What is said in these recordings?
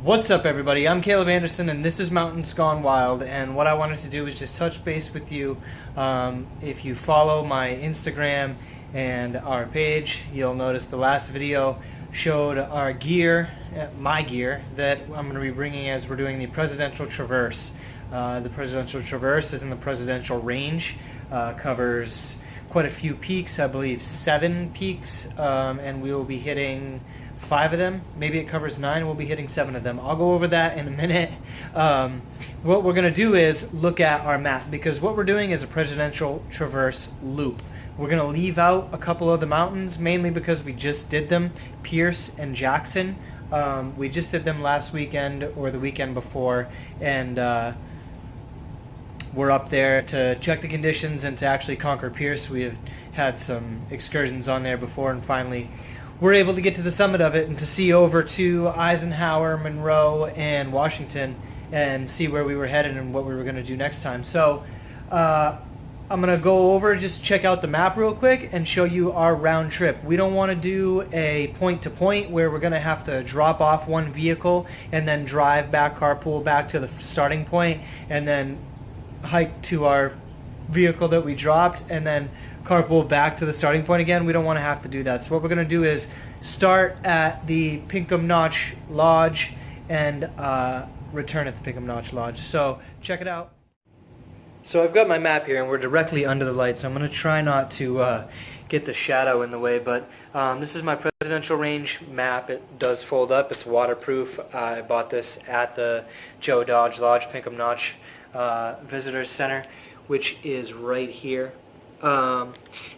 What's up, everybody? I'm Caleb Anderson, and this is Mountains Gone Wild. And what I wanted to do is just touch base with you. If you follow my Instagram and our page, you'll notice the last video showed our gear, my gear, that I'm going to be bringing as we're doing the Presidential Traverse. The Presidential Traverse is in the Presidential Range, covers quite a few peaks, I believe 7 peaks, and we will be hitting 5 of them. Maybe it covers 9. We'll be hitting 7 of them. I'll go over that in a minute. What we're going to do is look at our map, because what we're doing is a Presidential Traverse loop. We're going to leave out a couple of the mountains, mainly because we just did them, Pierce and Jackson. We just did them last weekend or the weekend before, and we're up there to check the conditions and to actually conquer Pierce. We have had some excursions on there before, and finally we're able to get to the summit of it and to see over to Eisenhower, Monroe, and Washington and see where we were headed and what we were going to do next time. So I'm going to go over, just check out the map real quick and show you our round trip. We don't want to do a point-to-point where we're going to have to drop off one vehicle and then drive back, carpool back to the starting point, and then hike to our vehicle that we dropped, and then carpool back to the starting point again. We don't want to have to do that. So what we're going to do is start at the Pinkham Notch Lodge and return at the Pinkham Notch Lodge. So check it out. So I've got my map here, and we're directly under the light, so I'm going to try not to get the shadow in the way, but this is my Presidential Range map. It does fold up. It's waterproof. I bought this at the Joe Dodge Lodge Pinkham Notch Visitors Center, which is right here. The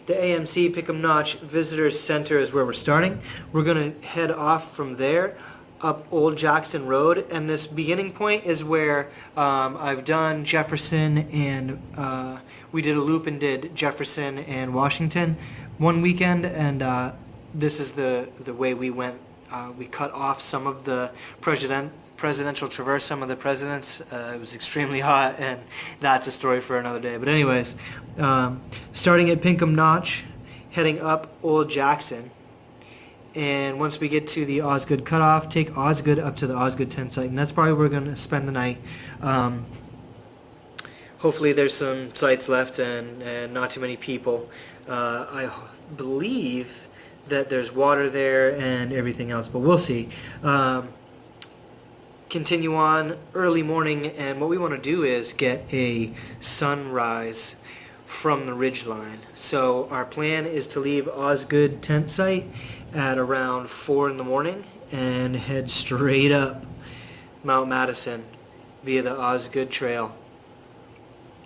AMC Pinkham Notch Visitors Center is where we're starting. We're going to head off from there up Old Jackson Road, and this beginning point is where I've done Jefferson, and we did a loop and did Jefferson and Washington one weekend, and this is the way we went. We cut off some of the Presidential Traverse, some of the presidents. It was extremely hot, and that's a story for another day. But anyways, starting at Pinkham Notch, heading up Old Jackson, and once we get to the Osgood cutoff, take Osgood up to the Osgood tent site, and that's probably where we're going to spend the night. Hopefully there's some sites left and not too many people. I believe that there's water there and everything else, but we'll see. Continue on early morning, and what we want to do is get a sunrise from the ridgeline. So our plan is to leave Osgood tent site at around 4 in the morning and head straight up Mount Madison via the Osgood Trail.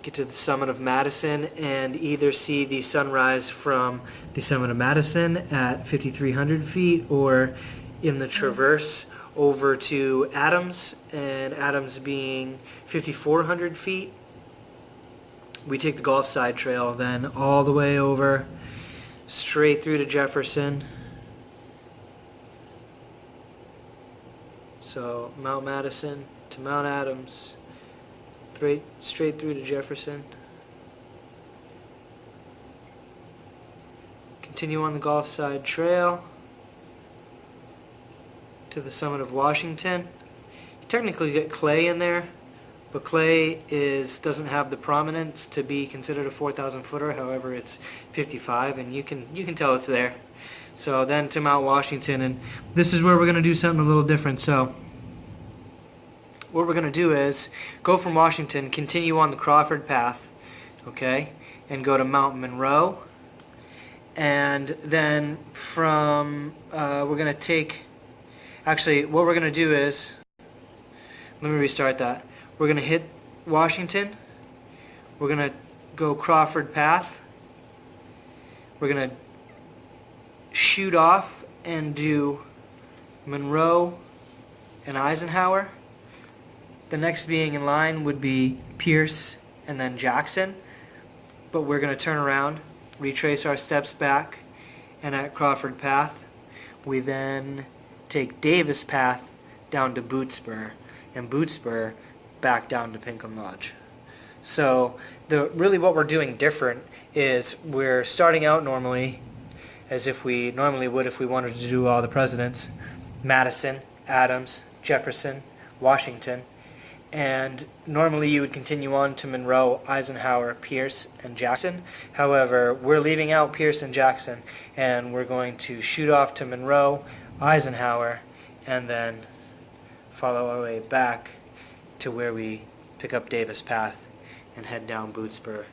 Get to the summit of Madison and either see the sunrise from the summit of Madison at 5,300 feet, or in the Traverse over to Adams, and Adams being 5,400 feet. We take the Gulf Side Trail then all the way over, straight through to Jefferson. So Mount Madison to Mount Adams, straight through to Jefferson. Continue on the Gulf Side Trail to the summit of Washington. You technically get Clay in there, but Clay doesn't have the prominence to be considered a 4,000 footer. However, it's 55, and you can tell it's there. So then to Mount Washington, and this is where we're going to do something a little different. So what we're going to do is go from Washington, continue on the Crawford Path, okay, and go to Mount Monroe, and then from we're going to take. Actually, what we're going to do is, let me restart that. We're going to hit Washington. We're going to go Crawford Path. We're going to shoot off and do Monroe and Eisenhower. The next being in line would be Pierce and then Jackson. But we're going to turn around, retrace our steps back, and at Crawford Path, we then take Davis Path down to Bootspur, and Bootspur back down to Pinkham Lodge. So really what we're doing different is we're starting out normally as if we normally would if we wanted to do all the presidents. Madison, Adams, Jefferson, Washington. And normally you would continue on to Monroe, Eisenhower, Pierce, and Jackson. However, we're leaving out Pierce and Jackson, and we're going to shoot off to Monroe, Eisenhower, and then follow our way back to where we pick up Davis Path and head down Bootspur.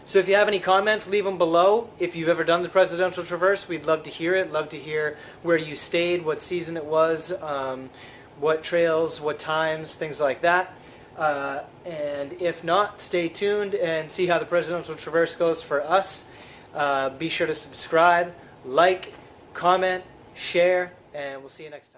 So if you have any comments, leave them below. If you've ever done the Presidential Traverse, we'd love to hear it. Love to hear where you stayed, what season it was, what trails, what times, things like that. And if not, stay tuned and see how the Presidential Traverse goes for us. Be sure to subscribe, like, comment, share, and we'll see you next time.